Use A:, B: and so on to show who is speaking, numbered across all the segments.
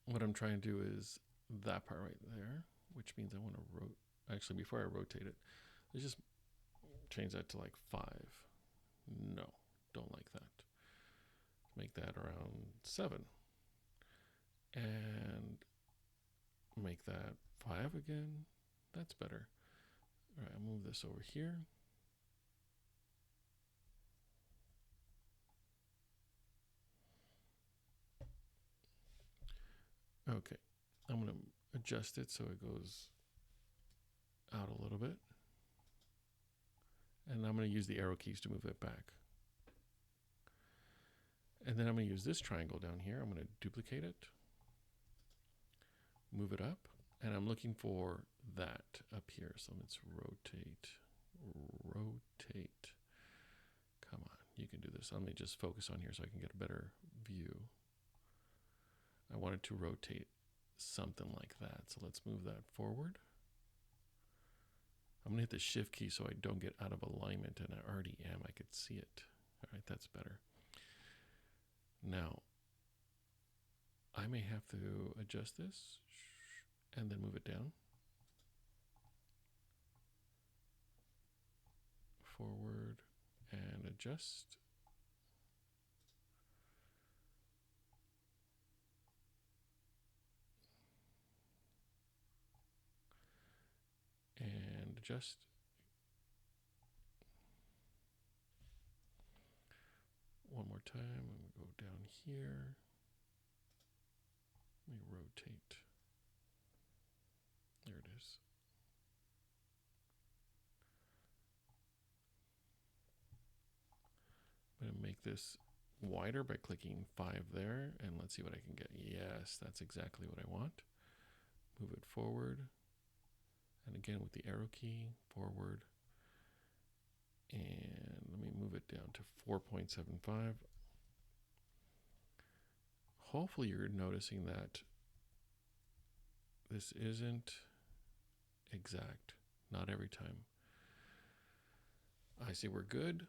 A: what I'm trying to do is that part right there, which means I want to rotate. Actually, before I rotate it, let's just change that to like 5. No, don't like that. Make that around 7. And make that 5 again. That's better. All right, I'll move this over here. Okay, I'm going to adjust it so it goes out a little bit. And I'm going to use the arrow keys to move it back. And then I'm going to use this triangle down here. I'm going to duplicate it, move it up, and I'm looking for that up here. So let's rotate. Come on, you can do this. Let me just focus on here so I can get a better view. I want it to rotate something like that. So let's move that forward. I'm going to hit the shift key so I don't get out of alignment, and I already am. I could see it. All right, that's better. Now, I may have to adjust this and then move it down. Forward and adjust. And adjust. One more time. I'm going to go down here. Let me rotate. There it is. I'm going to make this wider by clicking 5 there, and let's see what I can get. Yes, that's exactly what I want. Move it forward, and again with the arrow key, forward, and let me move it down to 4.75. Hopefully you're noticing that this isn't exact, not every time. I see we're good.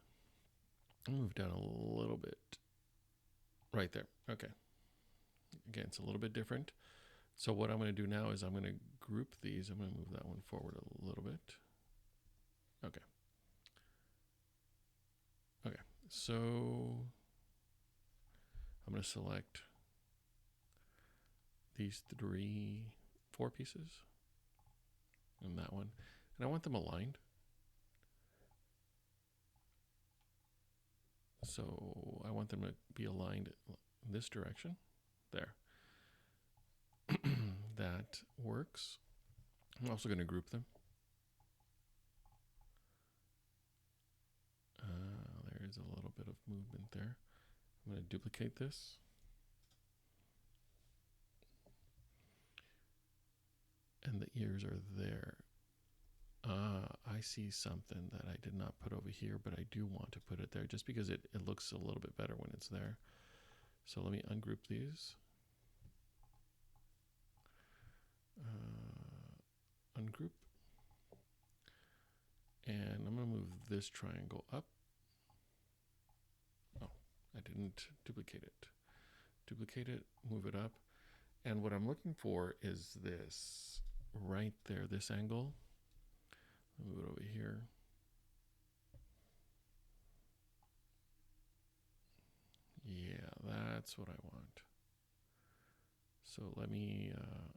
A: I'll move down a little bit. Right there. Okay. Again, it's a little bit different. So what I'm going to do now is I'm going to group these. I'm going to move that one forward a little bit. Okay. Okay. So I'm going to select these 4 pieces and that one. And I want them aligned. So I want them to be aligned in this direction. There. That works. I'm also going to group them. There's a little bit of movement there. I'm going to duplicate this. And the ears are there. I see something that I did not put over here, but I do want to put it there just because it looks a little bit better when it's there. So let me ungroup these. Ungroup. And I'm going to move this triangle up. Oh, I didn't duplicate it. Duplicate it, move it up. And what I'm looking for is this right there, this angle. Move it over here. Yeah, that's what I want. So let me,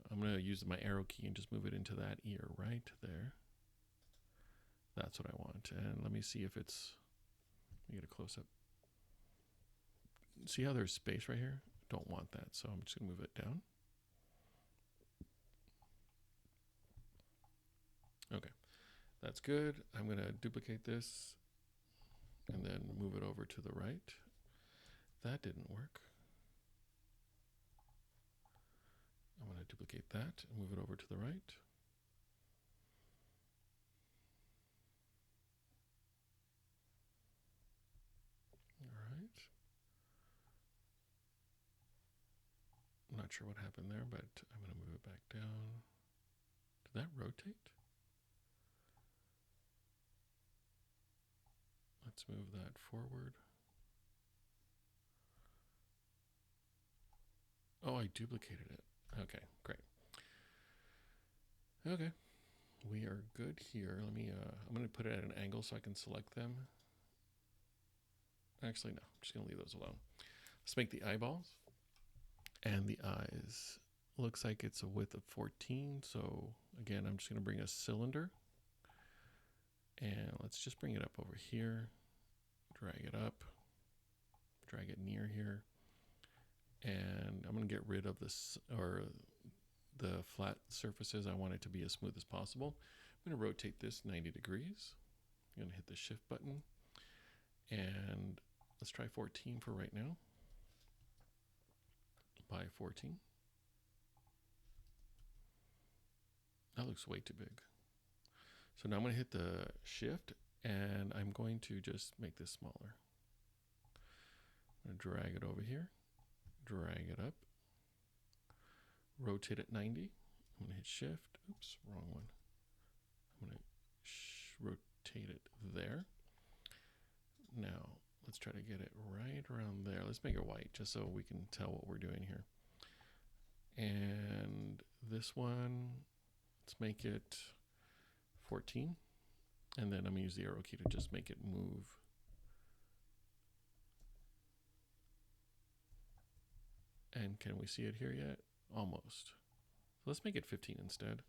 A: I'm going to use my arrow key and just move it into that ear right there. That's what I want. And let me see if it's, let me get a close up. See how there's space right here? Don't want that, so I'm just going to move it down. Okay, that's good. I'm going to duplicate this and then move it over to the right. That didn't work. I'm going to duplicate that and move it over to the right. All right. I'm not sure what happened there, but I'm going to move it back down. Did that rotate? Let's move that forward. Oh, I duplicated it. Okay, great. Okay, we are good here. Let me, I'm going to put it at an angle so I can select them. Actually, no, I'm just going to leave those alone. Let's make the eyeballs and the eyes. Looks like it's a width of 14. So again, I'm just going to bring a cylinder and let's just bring it up over here. Drag it up, drag it near here. And I'm going to get rid of this, or the flat surfaces. I want it to be as smooth as possible. I'm going to rotate this 90 degrees. I'm going to hit the shift button and let's try 14 for right now. By 14. That looks way too big. So now I'm going to hit the shift and I'm going to just make this smaller. I'm going to drag it over here, drag it up, rotate it 90. I'm going to hit shift. Oops, wrong one. I'm going to rotate it there. Now let's try to get it right around there. Let's make it white just so we can tell what we're doing here. And this one, let's make it 14. And then I'm going to use the arrow key to just make it move. And can we see it here yet? Almost. So let's make it 15 instead.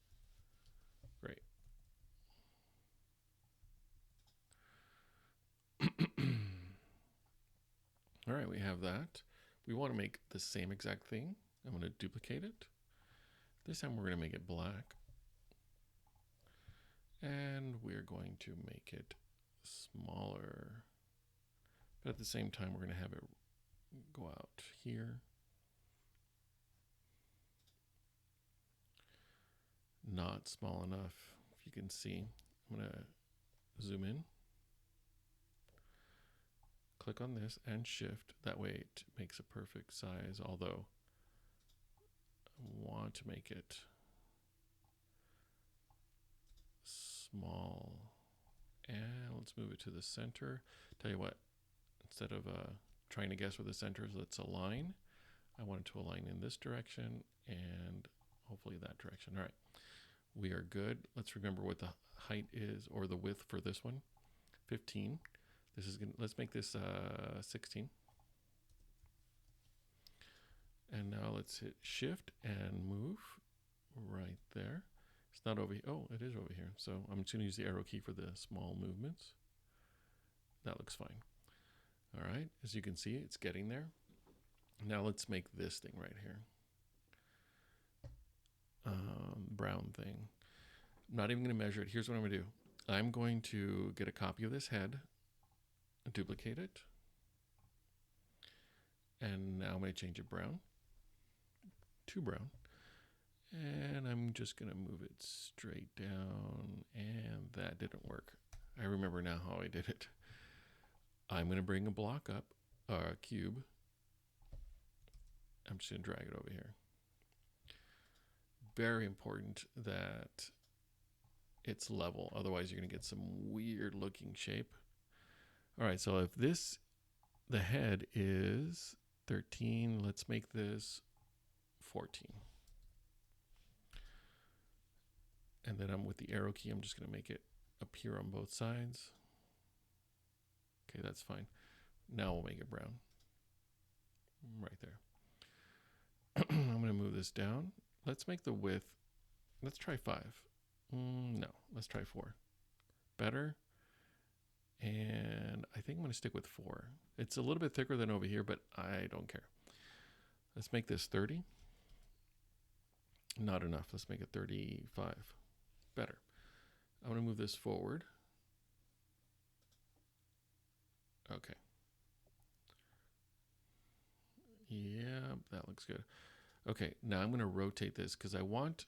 A: Great. All right, we have that. We want to make the same exact thing. I'm going to duplicate it. This time we're going to make it black. And we're going to make it smaller. But at the same time, we're going to have it go out here. Not small enough, if you can see. I'm going to zoom in. Click on this and shift. That way it makes a perfect size, although I want to make it small. And let's move it to the center. Tell you what, instead of trying to guess where the center is, let's align. I want it to align in this direction and hopefully that direction. All right, we are good. Let's remember what the height is, or the width for this one, 15. This is gonna, let's make this 16. And now let's hit shift and move right there. It's not over here. Oh, it is over here. So I'm just going to use the arrow key for the small movements. That looks fine. All right, as you can see, it's getting there. Now let's make this thing right here. Brown thing. I'm not even going to measure it. Here's what I'm going to do. I'm going to get a copy of this head, duplicate it, and now I'm going to change it brown to brown. And I'm just going to move it straight down, and that didn't work. I remember now how I did it. I'm going to bring a block up, a cube. I'm just going to drag it over here. Very important that it's level, otherwise you're going to get some weird looking shape. All right, so if this, the head is 13, let's make this 14. And then I'm with the arrow key, I'm just going to make it appear on both sides. Okay, that's fine. Now we'll make it brown. Right there. I'm going to move this down. Let's make the width, let's try 5. No, let's try 4. Better. And I think I'm going to stick with 4. It's a little bit thicker than over here, but I don't care. Let's make this 30. Not enough. Let's make it 35. Better. I'm going to move this forward. Okay. Yeah, that looks good. Okay, now I'm going to rotate this because I want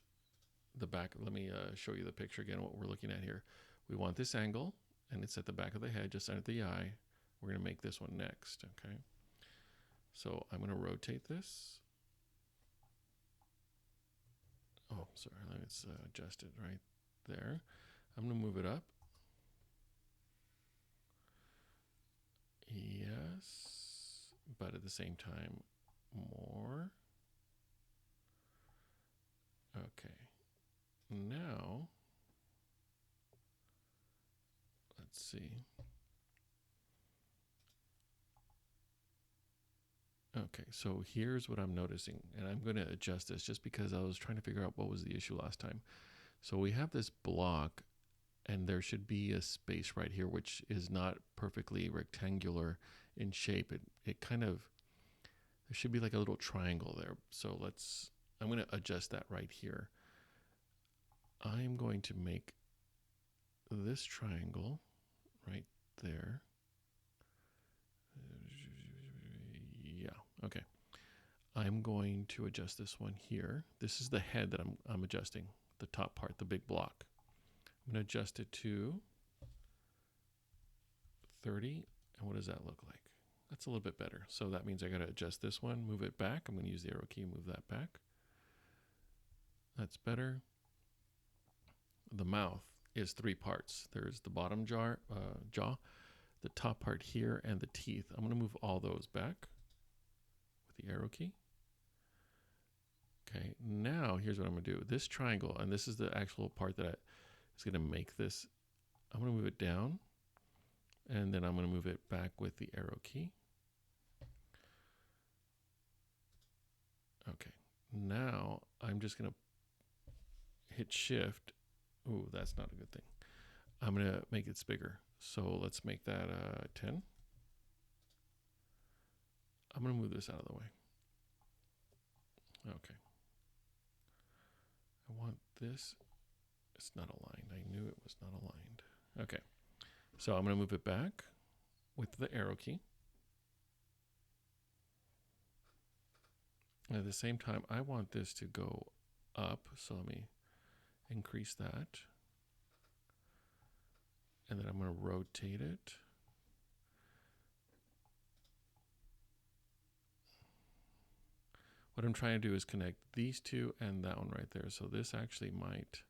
A: the back. Let me show you the picture again, what we're looking at here. We want this angle, and it's at the back of the head, just under the eye. We're going to make this one next, okay? So I'm going to rotate this. Oh, sorry, let's adjust it right there. I'm going to move it up. Yes, but at the same time, more. Okay. Now, let's see. Okay, so here's what I'm noticing, and I'm going to adjust this just because I was trying to figure out what was the issue last time. So we have this block, and there should be a space right here, which is not perfectly rectangular in shape. It kind of, there should be like a little triangle there. So I'm going to adjust that right here. I'm going to make this triangle right there. Yeah, okay. I'm going to adjust this one here. This is the head that I'm adjusting, the top part, the big block. I'm going to adjust it to 30. And what does that look like? That's a little bit better. So that means I got to adjust this one, move it back. I'm going to use the arrow key, move that back. That's better. The mouth is 3 parts. There's the bottom jaw, the top part here, and the teeth. I'm going to move all those back with the arrow key. Okay, now here's what I'm going to do. This triangle, and this is the actual part that is going to make this. I'm going to move it down, and then I'm going to move it back with the arrow key. Okay, now I'm just going to hit shift. Ooh, that's not a good thing. I'm going to make it bigger. So let's make that 10. I'm going to move this out of the way. Okay. I want this. It's not aligned. I knew it was not aligned. Okay. So I'm going to move it back with the arrow key. And at the same time, I want this to go up. So let me increase that. And then I'm going to rotate it. What I'm trying to do is connect these two and that one right there. So this actually might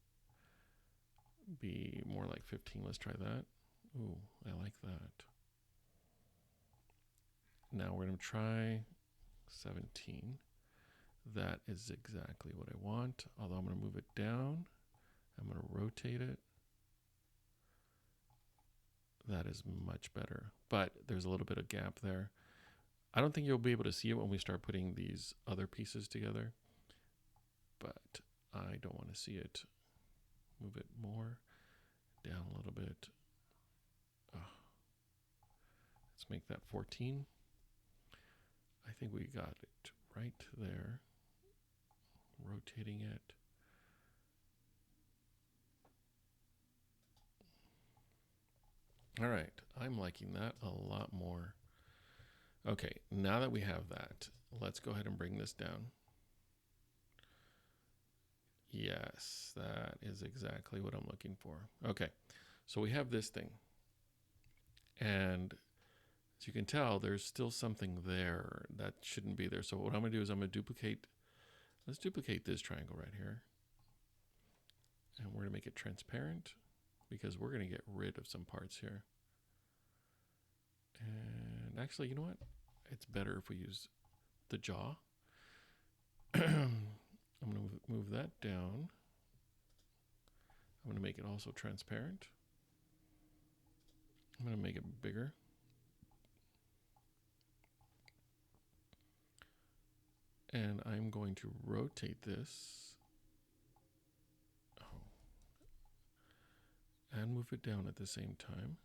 A: be more like 15. Let's try that. Ooh, I like that. Now we're going to try 17. That is exactly what I want. Although I'm going to move it down. I'm going to rotate it. That is much better. But there's a little bit of gap there. I don't think you'll be able to see it when we start putting these other pieces together. But I don't want to see it. Move it more. Down a little bit. Let's make that 14. I think we got it right there. Rotating it. All right, I'm liking that a lot more. Okay, now that we have that, let's go ahead and bring this down. Yes, that is exactly what I'm looking for. Okay, so we have this thing. And as you can tell, there's still something there that shouldn't be there. So what I'm going to do is I'm going to duplicate. Let's duplicate this triangle right here. And we're going to make it transparent because we're going to get rid of some parts here. And actually, you know what? It's better if we use the jaw. I'm going to move that down. I'm going to make it also transparent. I'm going to make it bigger. And I'm going to rotate this. And move it down at the same time.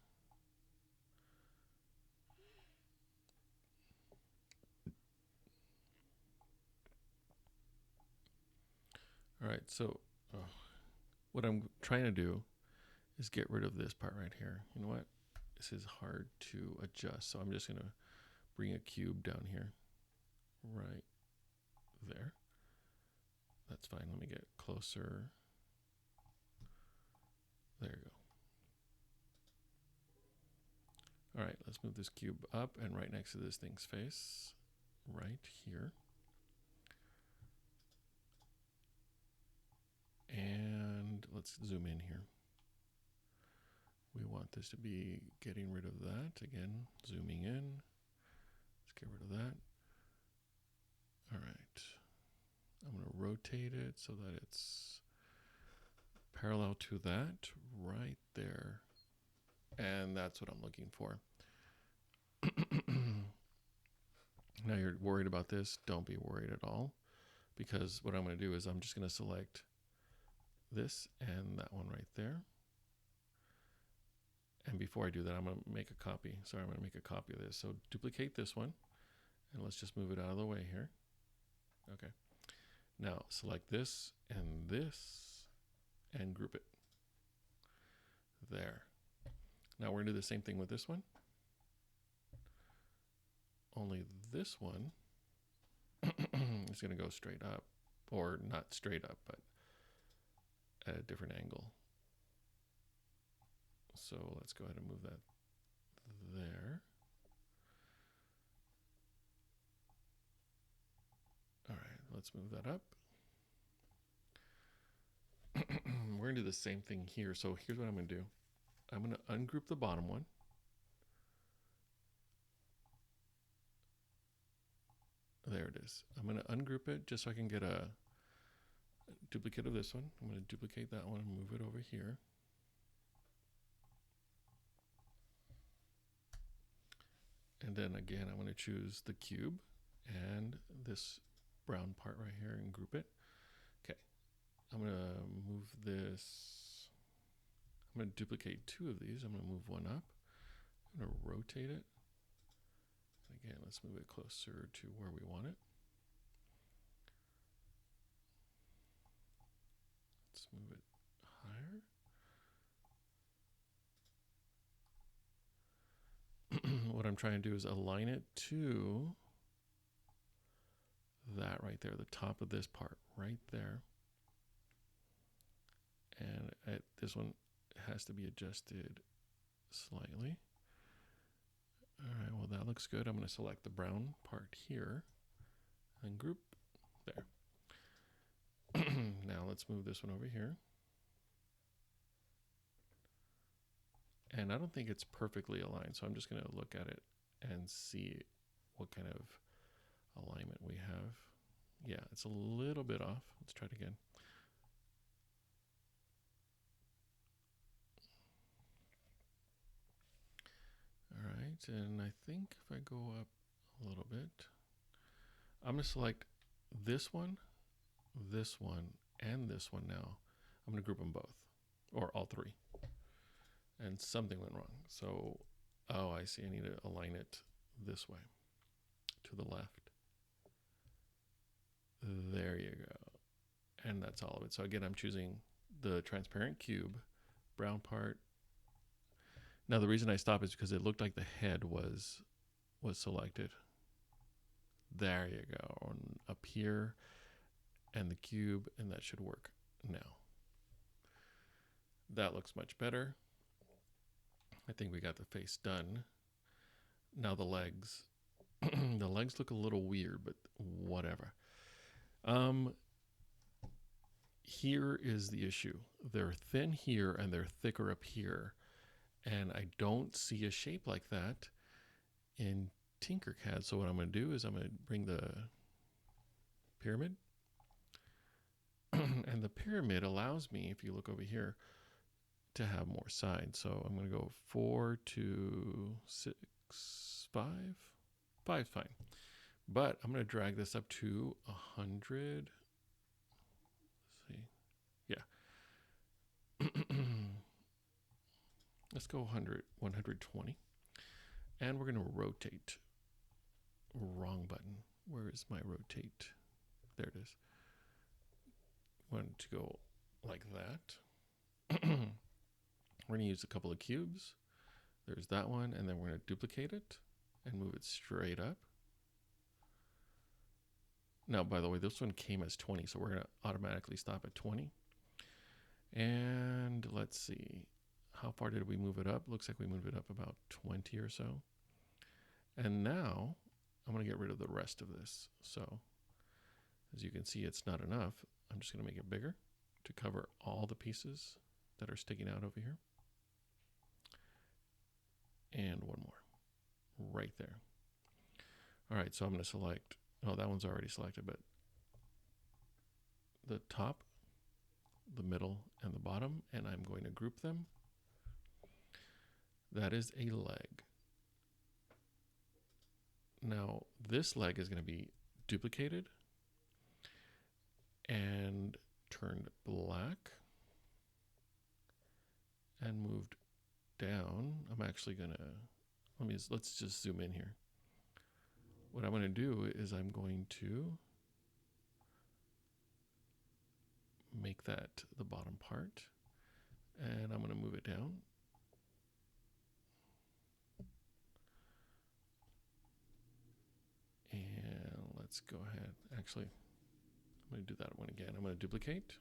A: All right, so what I'm trying to do is get rid of this part right here. You know what? This is hard to adjust, so I'm just going to bring a cube down here. Right there. That's fine. Let me get closer. There you go. All right, let's move this cube up and right next to this thing's face. Right here. And let's zoom in here. We want this to be getting rid of that. Again, zooming in. Let's get rid of that. All right. I'm going to rotate it so that it's parallel to that right there. And that's what I'm looking for. Now you're worried about this. Don't be worried at all, because what I'm going to do is I'm just going to select this and that one right there. And before I do that, I'm going to make a copy. Sorry, I'm going to make a copy of this. So duplicate this one, and let's just move it out of the way here. Okay. Now select this, and group it. There. Now we're going to do the same thing with this one. Only this one is going to go straight up, or not straight up, but at a different angle. So let's go ahead and move that there. All right, let's move that up. We're going to do the same thing here. So here's what I'm going to do. I'm going to ungroup the bottom one. There it is. I'm going to ungroup it just so I can get a duplicate of this one. I'm going to duplicate that one and move it over here. And then again, I'm going to choose the cube and this brown part right here and group it. Okay. I'm going to move this. I'm going to duplicate two of these. I'm going to move one up. I'm going to rotate it. And again, let's move it closer to where we want it. Let's move it higher. What I'm trying to do is align it to that right there, the top of this part right there. And this one has to be adjusted slightly. All right, well, that looks good. I'm going to select the brown part here and group there. Now let's move this one over here. And I don't think it's perfectly aligned, so I'm just going to look at it and see what kind of alignment we have. Yeah, it's a little bit off. Let's try it again. All right, and I think if I go up a little bit, I'm going to select this one, and this one now. I'm going to group them both, or all three. And something went wrong. So, oh, I see. I need to align it this way, to the left. There you go. And that's all of it. So again, I'm choosing the transparent cube, brown part. Now the reason I stopped is because it looked like the head was selected. There you go. And up here, and the cube, and that should work now. That looks much better. I think we got the face done. Now the legs. The legs look a little weird, but whatever. Here is the issue. They're thin here and they're thicker up here. And I don't see a shape like that in Tinkercad. So what I'm going to do is I'm going to bring the pyramid. And the pyramid allows me, if you look over here, to have more sides. So I'm going to go 4, 2, 6, 5. 5 is fine. But I'm going to drag this up to 100. Let's see. Yeah. Let's go 100, 120. And we're going to rotate. Wrong button. Where is my rotate? There it is. Want to go like that. We're going to use a couple of cubes. There's that one. And then we're going to duplicate it and move it straight up. Now, by the way, this one came as 20, so we're going to automatically stop at 20. And let's see. How far did we move it up? Looks like we moved it up about 20 or so. And now I'm going to get rid of the rest of this. So as you can see, it's not enough. I'm just going to make it bigger to cover all the pieces that are sticking out over here. And one more right there. All right, so I'm going to select, oh, that one's already selected, but the top, the middle, and the bottom, and I'm going to group them. That is a leg. Now, this leg is going to be duplicated and turned black and moved down. I'm actually going to, let's just zoom in here. What I'm going to do is I'm going to make that the bottom part, and I'm going to move it down. And let's go ahead. Actually, I'm going to do that one again. I'm going to duplicate.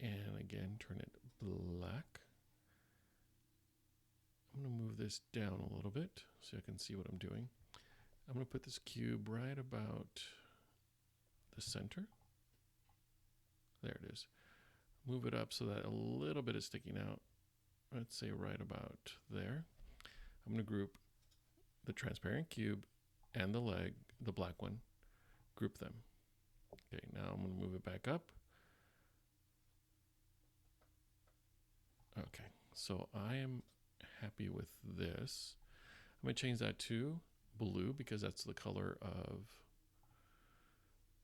A: And again, turn it black. I'm going to move this down a little bit so I can see what I'm doing. I'm going to put this cube right about the center. There it is. Move it up so that a little bit is sticking out. Let's say right about there. I'm going to group the transparent cube and the leg, the black one, group them. Okay, now I'm going to move it back up. Okay, so I am happy with this. I'm going to change that to blue because that's the color of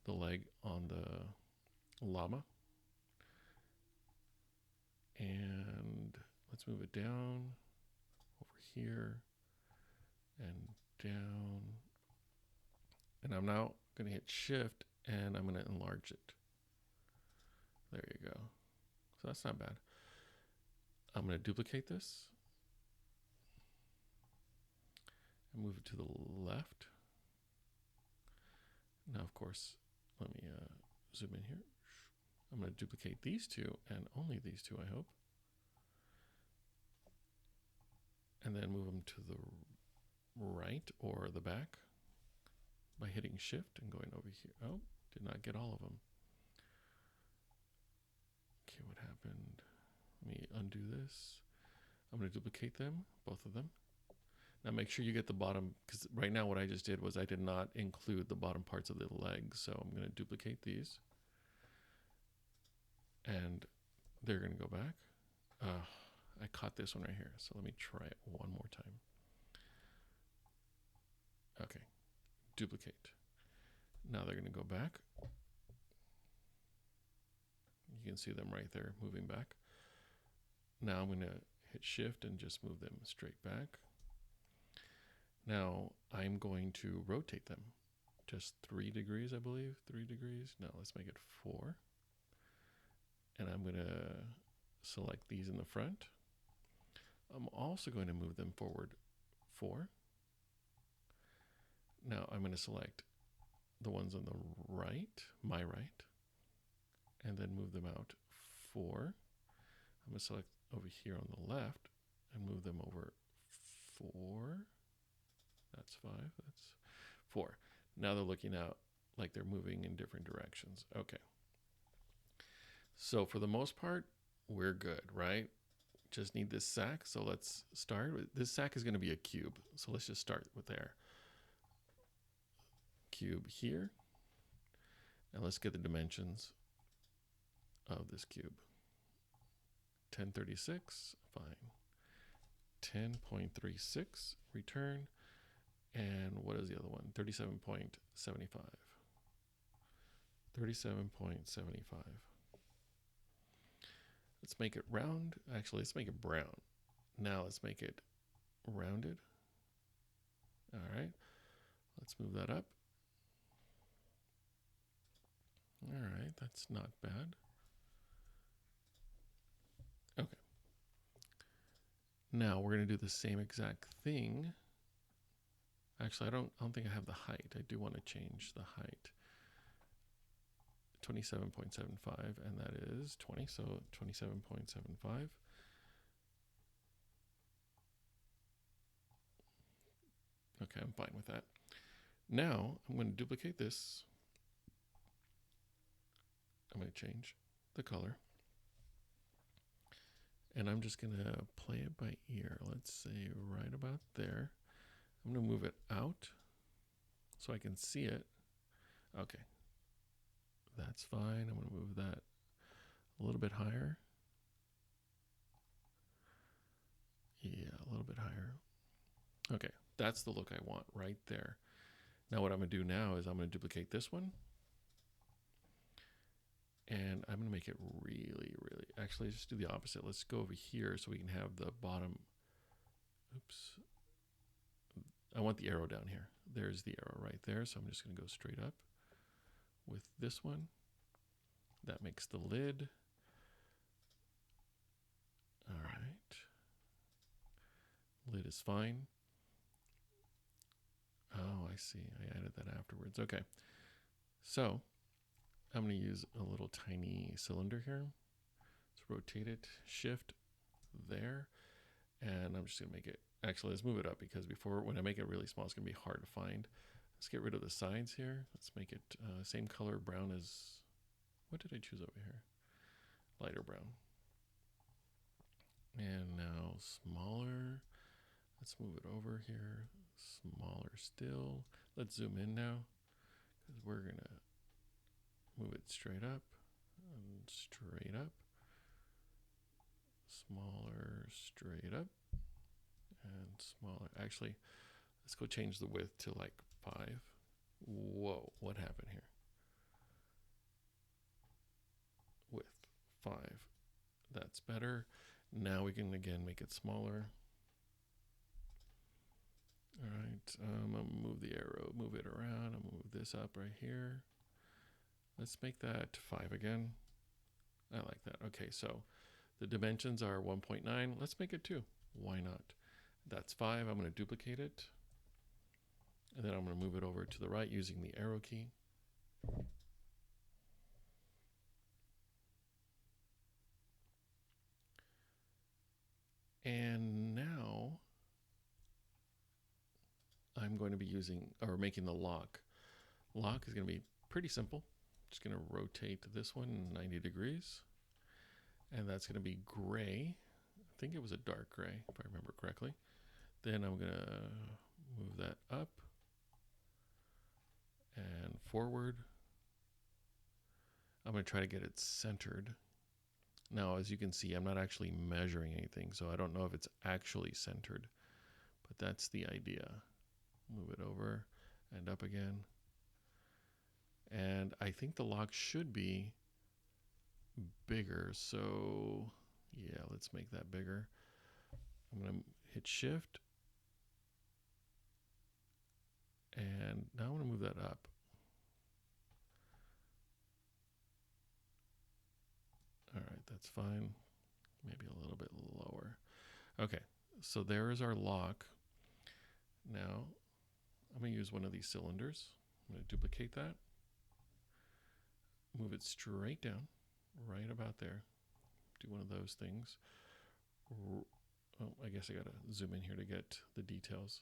A: the leg on the llama. And let's move it down over here and down. And I'm now going to hit shift and I'm going to enlarge it. There you go. So that's not bad. I'm going to duplicate this and move it to the left. Now, of course, let me zoom in here. I'm going to duplicate these two and only these two, I hope. And then move them to the right or the back by hitting shift and going over here. Oh, did not get all of them. Okay, what happened? Let me undo this. I'm going to duplicate them, both of them. Now make sure you get the bottom, because right now what I just did was I did not include the bottom parts of the legs. So I'm going to duplicate these. And they're going to go back. I caught this one right here. So let me try it one more time. Okay, duplicate. Now they're going to go back. You can see them right there moving back. Now I'm going to hit shift and just move them straight back. Now I'm going to rotate them just 3 degrees, I believe. 3 degrees. No, let's make it 4. And I'm going to select these in the front. I'm also going to move them forward 4. Now I'm going to select the ones on the right, my right, and then move them out 4. I'm going to select over here on the left and move them over 4. That's 5. That's 4. Now they're looking out like they're moving in different directions. Okay. So for the most part, we're good, right? Just need this sack. So let's start. This sack is going to be a cube. So let's just start with there. Cube here. And let's get the dimensions of this cube. 1036, fine. 10.36, return. And what is the other one? 37.75. 37.75. Let's make it round. Actually, let's make it brown. Now let's make it rounded. All right. Let's move that up. All right, that's not bad. Okay. Now we're going to do the same exact thing. Actually, I don't think I have the height. I do want to change the height. 27.75, and that is 20, so 27.75. Okay, I'm fine with that. Now, I'm going to duplicate this. I'm going to change the color. And I'm just going to play it by ear. Let's say right about there. I'm going to move it out so I can see it. Okay, That's fine. I'm going to move that a little bit higher. Yeah, a little bit higher. Okay, that's the look I want right there. Now what I'm going to do now is I'm going to duplicate this one. And I'm going to make it really, actually, let's just do the opposite. Let's go over here so we can have the bottom. Oops. I want the arrow down here. There's the arrow right there. So I'm just going to go straight up with this one. That makes the lid. All right. Lid is fine. Oh, I see. I added that afterwards. Okay. So I'm going to use a little tiny cylinder here. Let's rotate it, shift there. And I'm just going to make it, actually, let's move it up because before, when I make it really small, it's going to be hard to find. Let's get rid of the sides here. Let's make it same color brown as, what did I choose over here? Lighter brown. And now smaller. Let's move it over here. Smaller still. Let's zoom in now because we're going to move it straight up and straight up. Smaller, straight up, and smaller. Actually, let's go change the width to like 5. Whoa, what happened here? Width 5. That's better. Now we can again make it smaller. All right, I'm gonna move the arrow, move it around. I'm gonna move this up right here. Let's make that 5 again. I like that. Okay, so the dimensions are 1.9. Let's make it 2. Why not? That's 5. I'm going to duplicate it. And then I'm going to move it over to the right using the arrow key. And now I'm going to be using, or making the lock. Lock is going to be pretty simple. Just going to rotate this one 90 degrees. And that's going to be gray. I think it was a dark gray, if I remember correctly. Then I'm going to move that up and forward. I'm going to try to get it centered. Now, as you can see, I'm not actually measuring anything, so I don't know if it's actually centered, but that's the idea. Move it over and up again. And I think the lock should be bigger, so yeah, let's make that bigger. I'm going to hit shift. And now I want to move that up. All right, that's fine. Maybe a little bit lower. Okay, so there is our lock. Now, I'm going to use one of these cylinders. I'm going to duplicate that. Move it straight down, right about there. Do one of those things. Oh, I guess I got to zoom in here to get the details.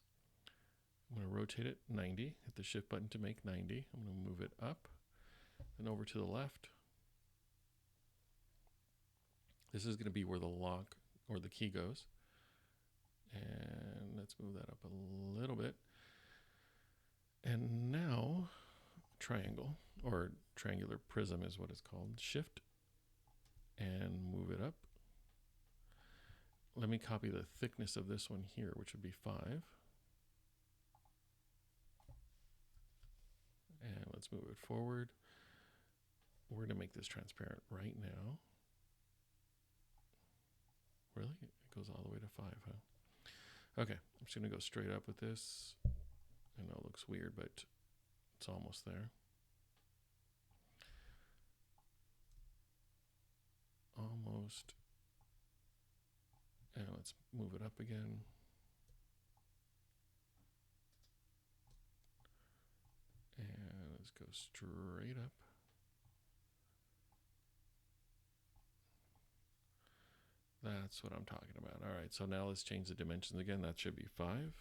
A: I'm going to rotate it 90. Hit the shift button to make 90. I'm going to move it up and over to the left. This is going to be where the lock or the key goes. And let's move that up a little bit. And now, triangle or triangular prism is what it's called. Shift and move it up. Let me copy the thickness of this one here, which would be 5. And let's move it forward. We're going to make this transparent right now. Really? It goes all the way to 5, huh? Okay, I'm just going to go straight up with this. I know it looks weird, but it's almost there. Almost. And let's move it up again. And let's go straight up. That's what I'm talking about. All right, so now let's change the dimensions again. That should be 5.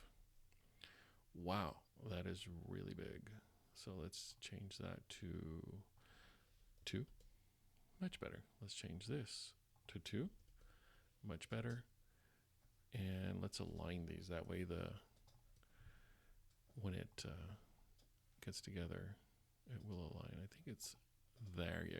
A: Wow, that is really big. So let's change that to 2. Much better. Let's change this to 2. Much better. And let's align these. That way when it gets together, it will align. I think it's There you